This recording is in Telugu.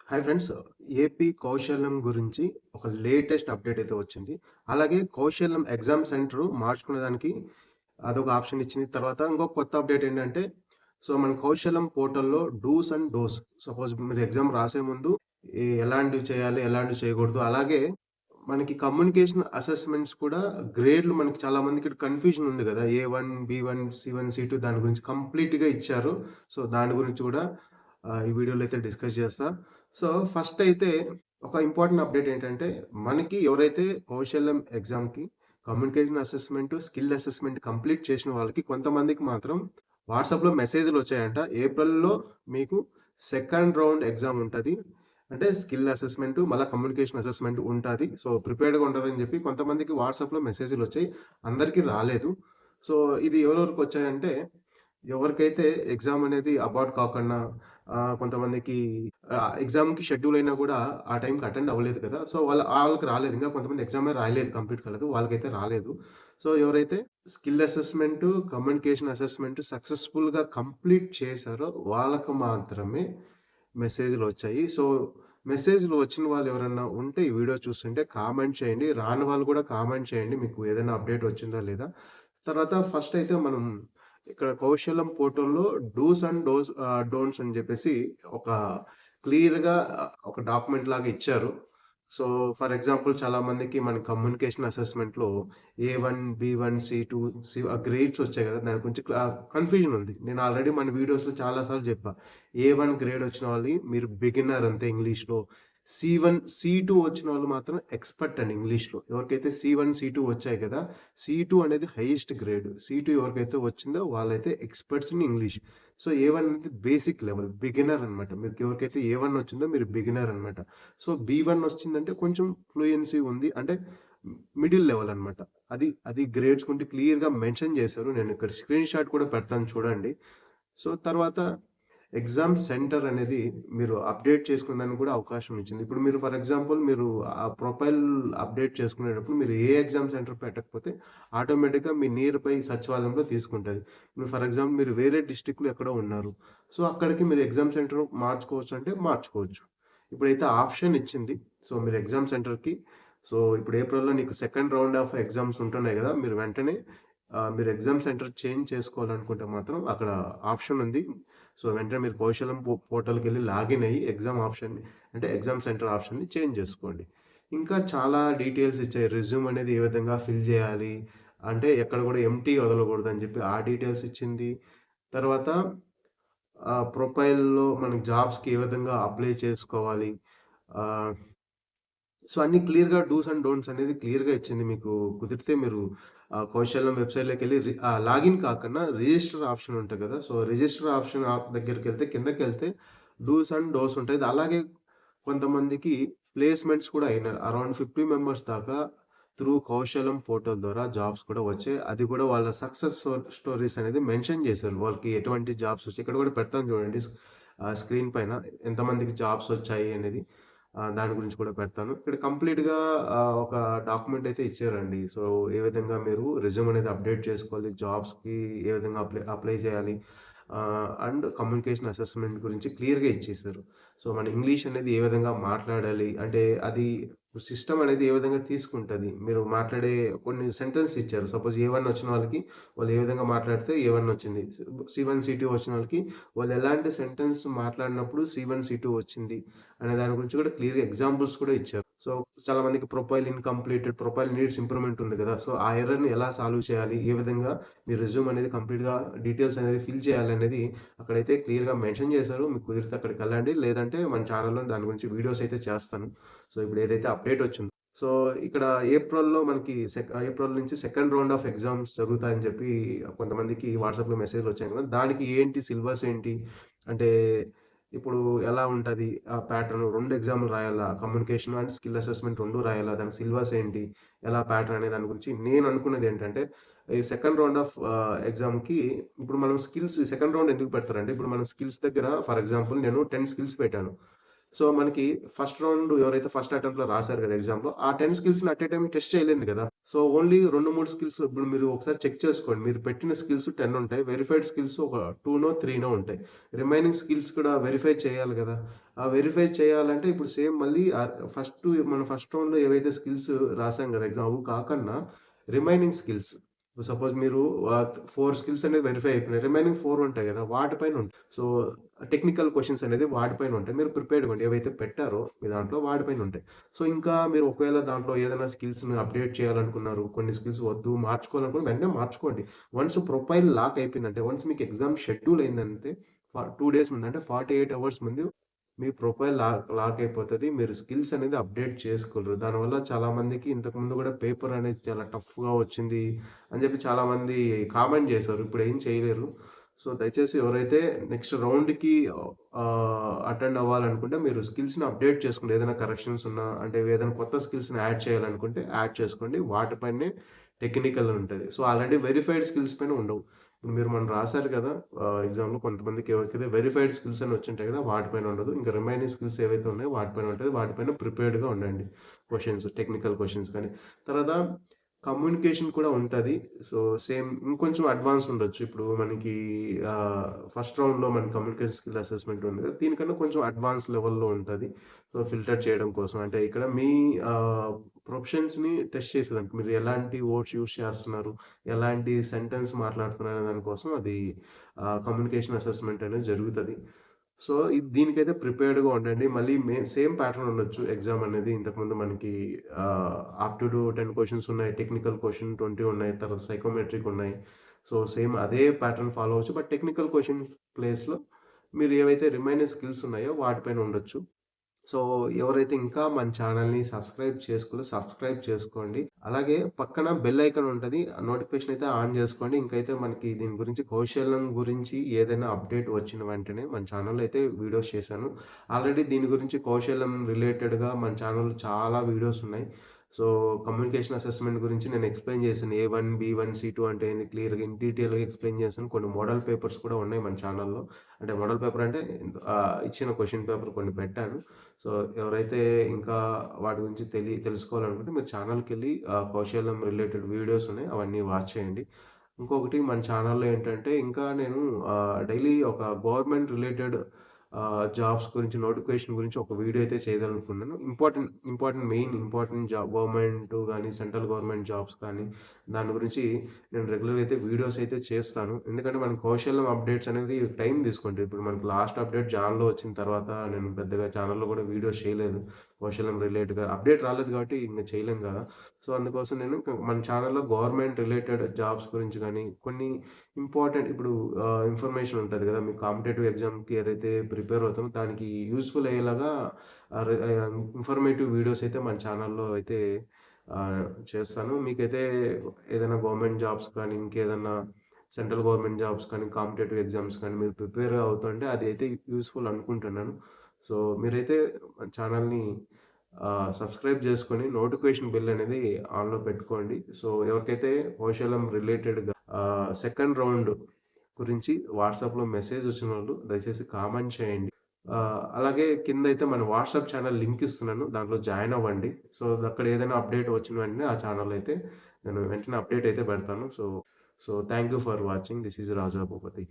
Hi friends. ఏపీ కౌశల్యం గురించి ఒక లేటెస్ట్ అప్డేట్ అయితే వచ్చింది. అలాగే కౌశల్యం ఎగ్జామ్ సెంటర్ మార్చుకునేదానికి అదొక ఆప్షన్ ఇచ్చింది. తర్వాత ఇంకొక కొత్త అప్డేట్ ఏంటంటే, మన కౌశల్యం పోర్టల్‌లో డూస్ అండ్ డోస్ సపోజ్ మీరు ఎగ్జామ్ రాసే ముందు ఎలాంటివి చేయాలి, ఎలాంటివి చేయకూడదు. అలాగే మనకి కమ్యూనికేషన్ అసెస్మెంట్స్ కూడా గ్రేడ్‌లు మనకి చాలా మందికి కన్‌ఫ్యూజన్ ఉంది గదా! ఏ1, బి1, సి1, సి2 దాని గురించి కంప్లీట్‌గా ఇచ్చారు. దాని గురించి కూడా ఈ వీడియోలో అయితే డిస్కస్ చేస్తా. ఫస్ట్ అయితే ఒక ఇంపార్టెంట్ అప్డేట్ ఏంటంటే, మనకి ఎవరైతే కౌశల్యం ఎగ్జామ్‌కి communication assessment, skill assessment complete చేసిన వాళ్ళకి కొంతమందికి మాత్రం వాట్సాప్‌లో మెసేజ్‌లొచ్చాయంట. ఏప్రిల్‌లో మీకు సెకండ్ రౌండ్ ఎగ్జామ్ ఉంటది. అంటే స్కిల్ అసెస్మెంట్, మళ్ళా కమ్యూనికేషన్ అసెస్మెంట్ ఉంటాది. ప్రిపేర్డ్‌గా ఉండాలని చెప్పి కొంతమందికి వాట్సాప్‌లో మెసేజ్‌లొచ్చాయి. అందరికీ రాలేదు. సో, ఇది ఎవరెవరికొచ్చాయంటే, ఎవరికైతే ఎగ్జామ్ అనేది అబార్ట్ కాకుండా కొంతమందికి ఎగ్జామ్‌కి షెడ్యూల్ అయినా గూడా ఆ టైంకి అటెండ్ అవ్వలేదు కదా! ఆళ్ళకి రాలేదు. ఇంకా కొంతమంది ఎగ్జామే రాయలేదు, కంప్లీట్ కాలేదు. వాళ్ళకైతే రాలేదు. ఎవరైతే స్కిల్ అసెస్మెంట్, కమ్యూనికేషన్ అసెస్మెంట్ సక్సెస్‌ఫుల్‌గా కంప్లీట్ చేశారో వాళ్ళకి మాత్రమే మెసేజ్‌లొచ్చాయి. మెసేజ్‌లు వచ్చిన వాళ్ళు ఎవరన్నా ఉంటే ఈ వీడియో చూస్తుంటే కామెంట్ చేయండి. రాని వాళ్ళు కూడా కామెంట్ చేయండి. మీకు ఏదైనా అప్డేట్ వచ్చిందా లేదా? తర్వాత ఫస్ట్ అయితే మనం ఇక్కడ కౌశలం పోర్టల్‌లో డూస్ అండ్ డోంట్స్ అని జెప్పేసి ఒక క్లియర్‌గా ఒక డాక్యుమెంట్ లాగా ఇచ్చారు. ఫర్ ఎగ్జాంపుల్ చాలా మందికి మన కమ్యూనికేషన్ అసెస్మెంట్‌లో ఏ1, బి1, సి2, గ్రేడ్స్ వచ్చాయి గదా! దాని గురించి కన్‌ఫ్యూజన్ ఉంది. నేను ఆల్రెడీ మన వీడియోస్‌లో చాలా సార్లు జెప్పా. ఏ1 గ్రేడ్ వచ్చిన వాళ్ళని మీరు బిగినర్ అంతే ఇంగ్లీష్‌లో. సి1, సి2 వచ్చిన వాళ్ళు మాత్రం ఎక్స్‌పర్ట్ అండి ఇంగ్లీష్‌లో. ఎవరికైతే సి1, సి2 వచ్చాయి కదా! సి2 అనేది హైయెస్ట్ గ్రేడ్. సి2 ఎవరికైతే వచ్చిందో వాళ్ళైతే ఎక్స్‌పర్ట్స్ ఇన్ ఇంగ్లీష్. ఏ1 అనేది బేసిక్ లెవెల్, బిగినర్ అన్నమాట. మీకు ఎవరికైతే ఏ1 వచ్చిందో మీరు బిగినర్ అన్నమాట. బి1 వచ్చిందంటే కొంచెం ఫ్లూయెన్సీ ఉంది. అంటే మిడిల్ లెవెల్ అన్నమాట. అది గ్రేడ్స్ కొంచెం క్లియర్‌గా మెన్షన్ చేశారు. నేను ఇక్కడ స్క్రీన్ షాట్ కూడా పెడతాను చూడండి. తర్వాత ఎగ్జామ్ సెంటర్ అనేది మీరు అప్డేట్ చేసుకునేదానికి కూడా అవకాశం ఇచ్చింది. ఇప్పుడు మీరు ఫర్ ఎగ్జాంపుల్ మీరు ఆ ప్రొఫైల్ అప్డేట్ చేసుకునేటప్పుడు మీరు ఏ ఎగ్జామ్ సెంటర్ పెట్టకపోతే ఆటోమేటిక్‌గా మీ నియర్ బై సచివాలయంలో తీసుకుంటది. ఇప్పుడు ఫర్ ఎగ్జాంపుల్ మీరు వేరే డిస్ట్రిక్ట్‌లో ఎక్కడో ఉన్నారు. అక్కడికి మీరు ఎగ్జామ్ సెంటర్ మార్చుకోవచ్చు అంటే మార్చుకోవచ్చు. ఇప్పుడైతే ఆప్షన్ ఇచ్చింది. మీరు ఎగ్జామ్ సెంటర్‌కి ఇప్పుడు ఏప్రిల్‌లో నీకు సెకండ్ రౌండ్ ఆఫ్ ఎగ్జామ్స్ ఉంటున్నాయి గదా! మీరు వెంటనే మీరు ఎగ్జామ్ సెంటర్ చేంజ్ చేసుకోవాలనుకుంటే మాత్రం అక్కడ ఆప్షన్ ఉంది. వెంటనే మీరు కౌశలం పోర్టల్‌కెళ్ళి లాగిన్ అయ్యి ఎగ్జామ్ ఆప్షన్‌ని అంటే ఎగ్జామ్ సెంటర్ ఆప్షన్‌ని చేంజ్ జేసుకోండి. ఇంకా చాలా డీటెయిల్స్ ఇచ్చాయి. రెజ్యూమ్ అనేది ఏ విధంగా ఫిల్ జేయాలి, అంటే ఎక్కడ గూడా ఎంప్టీ వదలగూడదని జెప్పి ఆ డీటెయిల్స్ ఇచ్చింది. తర్వాత ప్రొఫైల్‌లో మనకి జాబ్స్‌కి ఏ విధంగా అప్లై చేసుకోవాలి. ఆహ్, అన్నీ క్లియర్‌గా డూస్ అండ్ డోంట్స్ అనేది క్లియర్‌గా ఇచ్చింది. మీకు కుదిరితే మీరు కౌశల్యం వెబ్‌సైట్‌లోకెళ్ళి లాగిన్ కాకుండా రిజిస్టర్ ఆప్షన్ ఉంటది గదా! రిజిస్టర్ ఆప్షన్ దగ్గరికెళ్తే కిందకెళ్తే డూస్ అండ్ డోస్ ఉంటది. అలాగే కొంతమందికి ప్లేస్‌మెంట్స్ కూడా అయినారు. అరౌండ్ 50 మెంబర్స్ దాకా త్రూ కౌశలం పోర్టల్ ద్వారా జాబ్స్ కూడా వచ్చాయి. అది కూడా వాళ్ళ సక్సెస్ స్టోరీస్ అనేది మెన్షన్ చేశారు. వాళ్ళకి ఎటువంటి జాబ్స్ వచ్చాయి. ఇక్కడ కూడా పెడతాను చూడండి. స్క్రీన్ పైన ఎంతమందికి జాబ్స్ వచ్చాయి అనేది. దాని గురించి కూడా పెడతాను. ఇక్కడ కంప్లీట్‌గా ఒక డాక్యుమెంట్ అయితే ఇచ్చారండి. ఏ విధంగా మీరు రెజ్యూమ్ అనేది అప్డేట్ చేసుకోవాలి, జాబ్స్‌కి ఏ విధంగా అప్లై చేయాలి, అండ్ కమ్యూనికేషన్ అసెస్మెంట్ గురించి క్లియర్‌గా ఇచ్చేసారు. మన ఇంగ్లీష్ అనేది ఏ విధంగా మాట్లాడాలి, అంటే అది సిస్టమ్ అనేది ఏ విధంగా తీసుకుంటది. మీరు మాట్లాడే కొన్ని సెంటెన్స్ ఇచ్చారు. సపోజ్ ఏ1 వచ్చిన వాళ్ళకి వాళ్ళు ఏ విధంగా మాట్లాడితే ఏ1 వచ్చింది. సి1, సి2 వచ్చిన వాళ్ళకి వాళ్ళు ఎలాంటి సెంటెన్స్ మాట్లాడినప్పుడు సి1, సి2 వచ్చింది అనే దాని గురించి కూడా క్లియర్‌గా ఎగ్జాంపుల్స్ కూడా ఇచ్చారు. చాలా మందికి profile incompleted, profile needs improvement ఉంది కదా! ఆ ఎర్రర్‌ని ఎలా సాల్వ్ చేయాలి? ఏ విధంగా మీ రెజ్యూమ్ అనేది కంప్లీట్‌గా డీటెయిల్స్ అనేది ఫిల్ చేయాలనేది అక్కడైతే క్లియర్‌గా మెన్షన్ చేశారు. మీకు కుదిరితే అక్కడికెళ్ళండి. లేదంటే మన ఛానెల్‌లో దాని గురించి వీడియోస్ అయితే చేస్తాను. ఇప్పుడు ఏదైతే అప్డేట్ వచ్చిందో. ఇక్కడ ఏప్రిల్‌లో మనకి ఏప్రిల్ నుంచి సెకండ్ రౌండ్ ఆఫ్ ఎగ్జామ్స్ జరుగుతాయని చెప్పి కొంతమందికి వాట్సాప్‌లో మెసేజ్‌లొచ్చాయి కదా! దానికి ఏంటి సిలబస్ ఏంటి? అంటే ఇప్పుడు ఎలా ఉంటది ఆ ప్యాటర్న్? 2 ఎగ్జామ్‌లు రాయాలా? కమ్యూనికేషన్ అండ్ స్కిల్ అసెస్మెంట్ 2 రాయాలా? దానికి సిలబస్ ఏంటి? ఎలా ప్యాటర్న్ అనే దాని గురించి నేను అనుకున్నదేంటంటే, ఈ సెకండ్ రౌండ్ ఆఫ్ ఎగ్జామ్‌కి ఇప్పుడు మనం సెకండ్ రౌండ్ ఎందుకు పెడతారంటే, ఇప్పుడు మనం స్కిల్స్ దగ్గర ఫర్ ఎగ్జాంపుల్ నేను 10 స్కిల్స్ పెట్టాను. సో, మనకి ఫస్ట్ రౌండ్ ఎవరైతే ఫస్ట్ అటెంప్ట్‌లో రాసారు కదా ఎగ్జామ్‌లో, ఆ 10 స్కిల్స్‌ని అట్ ఎ టైమ్ టెస్ట్ చేయలేదు కదా! సో, ఓన్లీ 2, 3 స్కిల్స్ ఇప్పుడు మీరు ఒకసారి చెక్ చేసుకోండి. మీరు పెట్టిన స్కిల్స్ 10 ఉంటాయి. వెరిఫైడ్ స్కిల్స్ ఒక 2 ఉంటాయి. రిమైనింగ్ స్కిల్స్ కూడా వెరిఫై చేయాలి గదా! ఆ వెరిఫై చేయాలంటే ఇప్పుడు సేమ్ మళ్ళీ మనం ఫస్ట్ రౌండ్‌లో ఏవైతే స్కిల్స్ రాసాం గదా ఎగ్జామ్ అవి కాకుండా రిమైనింగ్ స్కిల్స్ సపోజ్ మీరు 4 స్కిల్స్ అనేది వెరిఫై అయిపోయినాయి. రిమైనింగ్ 4 ఉంటాయి గదా! వాటిపైన ఉంటాయి. సో, టెక్నికల్ క్వెషన్స్ అనేది వాటిపైన ఉంటాయి. మీరు ప్రిపేర్డ్‌గా ఉండి ఏవైతే పెట్టారో మీ దాంట్లో వాటిపైన ఉంటాయి. సో, ఇంకా మీరు ఒకవేళ దాంట్లో ఏదైనా స్కిల్స్‌ని అప్‌డేట్ చేయాలనుకున్నారు. కొన్ని స్కిల్స్ వద్దు మార్చుకోవాలనుకున్న వెంటనే మార్చుకోండి. వన్స్ ప్రొఫైల్ లాక్ అయిపోయిందంటే, వన్స్ మీకు ఎగ్జామ్ షెడ్యూల్ అయిందంటే 2 డేస్ ముందు అంటే 48 అవర్స్ ముందు మీ ప్రొఫైల్ లాక్ అయిపోతది. మీరు స్కిల్స్ అనేది అప్‌డేట్ చేసుకోలేరు. దానివల్ల చాలామందికి ఇంతకుముందు గూడా పేపర్ అనేది చాలా టఫ్‌గా వచ్చింది అని జెప్పి చాలామంది కామెంట్ జేశారు. ఇప్పుడేం చేయలేరు. సో, దయచేసి ఎవరైతే నెక్స్ట్ రౌండ్‌కి అటెండ్ అవ్వాలనుకుంటే మీరు స్కిల్స్‌ని అప్‌డేట్ చేసుకోండి. ఏదైనా కరెక్షన్స్ ఉన్నా అంటే ఏదైనా కొత్త స్కిల్స్‌ని యాడ్ చేయాలనుకుంటే యాడ్ చేసుకోండి. వాటిపైనే టెక్నికల్ ఉంటది. సో, ఆల్రెడీ వెరిఫైడ్ స్కిల్స్ పైన ఉండవు. ఇప్పుడు మీరు మొన్న రాసారు కదా! ఎగ్జామ్‌లో కొంతమందికి ఎవరికైతే వెరిఫైడ్ స్కిల్స్ అని వచ్చుంటాయి కదా! వాటిపైన ఉండదు. ఇంకా రిమైనింగ్ స్కిల్స్ ఏవైతే ఉన్నాయో వాటిపైన ఉంటది. వాటిపైన ప్రిపేర్డ్‌గా ఉండండి. టెక్నికల్ క్వెషన్స్ కానీ. తర్వాత కమ్యూనికేషన్ కూడా ఉంటది. సో, సేమ్ ఇంకొంచెం అడ్వాన్స్ ఉండొచ్చు. ఇప్పుడు మనకి ఫస్ట్ రౌండ్‌లో మన కమ్యూనికేషన్ స్కిల్ అసెస్మెంట్ ఉంది కదా! దీనికన్నా కొంచెం అడ్వాన్స్ లెవెల్‌లో ఉంటది. సో, ఫిల్టర్ చేయడం కోసం అంటే ఇక్కడ మీ ప్రొఫెషన్స్‌ని టెస్ట్ చేసేదానికి మీరు ఎలాంటి వర్డ్స్ యూజ్ చేస్తున్నారు, ఎలాంటి సెంటెన్స్ మాట్లాడుతున్నారు అనే దాని కోసం అది కమ్యూనికేషన్ అసెస్మెంట్ అనేది జరుగుతది. సో, దీనికైతే ప్రిపేర్డ్‌గా ఉండండి. మళ్ళీ సేమ్ ప్యాటర్న్ ఉండొచ్చు ఎగ్జామ్ అనేది. ఇంతకుముందు మనకి ఆప్టిట్యూడ్ 10 క్వెషన్స్ ఉన్నాయి. టెక్నికల్ క్వెషన్ 20 ఉన్నాయి. తర్వాత సైకోమెట్రిక్ ఉన్నాయి. సో, సేమ్ అదే ప్యాటర్న్ ఫాలో అవ్వచ్చు. బట్ టెక్నికల్ క్వెషన్ ప్లేస్‌లో మీరు ఏవైతే రిమైనింగ్ స్కిల్స్ ఉన్నాయో వాటిపైన ఉండొచ్చు. సో, ఎవరైతే ఇంకా మన ఛానెల్‌ని సబ్స్క్రైబ్ చేసుకోండి. అలాగే పక్కన బెల్ ఐకాన్ ఉంటది. నోటిఫికేషన్ అయితే ఆన్ జేసుకోండి. ఇంకైతే మనకి దీని గురించి కౌశల్యం గురించి ఏదైనా అప్‌డేట్ వచ్చిన వెంటనే మన ఛానెల్‌లో అయితే వీడియోస్ చేశాను. ఆల్రెడీ దీని గురించి కౌశల్యం రిలేటెడ్‌గా మన ఛానెల్‌లో చాలా వీడియోస్ ఉన్నాయి. సో, కమ్యూనికేషన్ అసెస్మెంట్ గురించి నేను ఎక్స్‌ప్లెయిన్ చేశాను. ఏ1, బి1, సి2 అంటే ఏంటి క్లియర్‌గా ఇన్ డీటెయిల్‌గా ఎక్స్‌ప్లెయిన్ చేశాను. కొన్ని మోడల్ పేపర్స్ కూడా ఉన్నాయి మన ఛానెల్‌లో. అంటే మోడల్ పేపర్ అంటే ఇచ్చిన క్వెషన్ పేపర్ కొన్ని పెట్టాను. సో, ఎవరైతే ఇంకా వాటి గురించి తెలుసుకోవాలనుకుంటే మీరు ఛానల్‌కెళ్ళి కౌశల్యం రిలేటెడ్ వీడియోస్ ఉన్నాయి. అవన్నీ వాచ్ చేయండి. ఇంకొకటి మన ఛానల్‌లో ఏంటంటే ఇంకా నేను డైలీ ఒక గవర్నమెంట్ రిలేటెడ్ జాబ్స్ గురించి నోటిఫికేషన్ గురించి ఒక వీడియో అయితే చేయదలుచుకున్నాను. ఇంపార్టెంట్ జాబ్ గవర్నమెంట్ గాని, సెంట్రల్ గవర్నమెంట్ జాబ్స్ కానీ దాని గురించి నేను రెగ్యులర్‌గా అయితే వీడియోస్ అయితే చేస్తాను. ఎందుకంటే మన కౌశల్యం అప్డేట్స్ అనేది టైం తీసుకుంటది. ఇప్పుడు మనకు లాస్ట్ అప్డేట్ జాన్‌లో వచ్చిన తర్వాత నేను పెద్దగా ఛానెల్‌లో కూడా వీడియోస్ చేయలేదు. కౌశల్యం రిలేటెడ్‌గా అప్డేట్ రాలేదు కాబట్టి ఇంక చేయలేం కదా! సో, అందుకోసం నేను మన ఛానెల్‌లో గవర్నమెంట్ రిలేటెడ్ జాబ్స్ గురించి గాని, కొన్ని ఇంపార్టెంట్ ఇప్పుడు ఇన్ఫర్మేషన్ ఉంటది గదా! మీకు కాంపిటేటివ్ ఎగ్జామ్‌కి ఏదైతే ప్రిపేర్ అవుతామో దానికి యూజ్‌ఫుల్ అయ్యేలాగా ఇన్ఫర్మేటివ్ వీడియోస్ అయితే మన ఛానెల్‌లో అయితే చేస్తాను. మీకైతే ఏదైనా గవర్నమెంట్ జాబ్స్ కానీ, ఇంకేదన్నా సెంట్రల్ గవర్నమెంట్ జాబ్స్ కానీ, కాంపిటేటివ్ ఎగ్జామ్స్ కానీ మీరు ప్రిపేర్ అవుతుంటే అది అయితే యూజ్‌ఫుల్ అనుకుంటున్నాను. సో, మీరైతే మన ఛానెల్‌ని సబ్స్క్రైబ్ చేసుకొని నోటిఫికేషన్ బెల్ అనేది ఆన్‌లో పెట్టుకోండి. సో, ఎవరికైతే కౌశలం రిలేటెడ్‌గా సెకండ్ రౌండ్ గురించి వాట్సాప్‌లో మెసేజ్ వచ్చినోళ్ళు దయచేసి కామెంట్ చేయండి. అలాగే కిందైతే మన వాట్సాప్ ఛానల్ లింక్ ఇస్తున్నాను. దాంట్లో జాయిన్ అవ్వండి. సో, అక్కడ ఏదైనా అప్డేట్ వచ్చిన వెంటనే ఆ ఛానల్‌లో అయితే నేను వెంటనే అప్డేట్ అయితే పెడతాను. So, thank you for watching. This is Raja Bhupathi.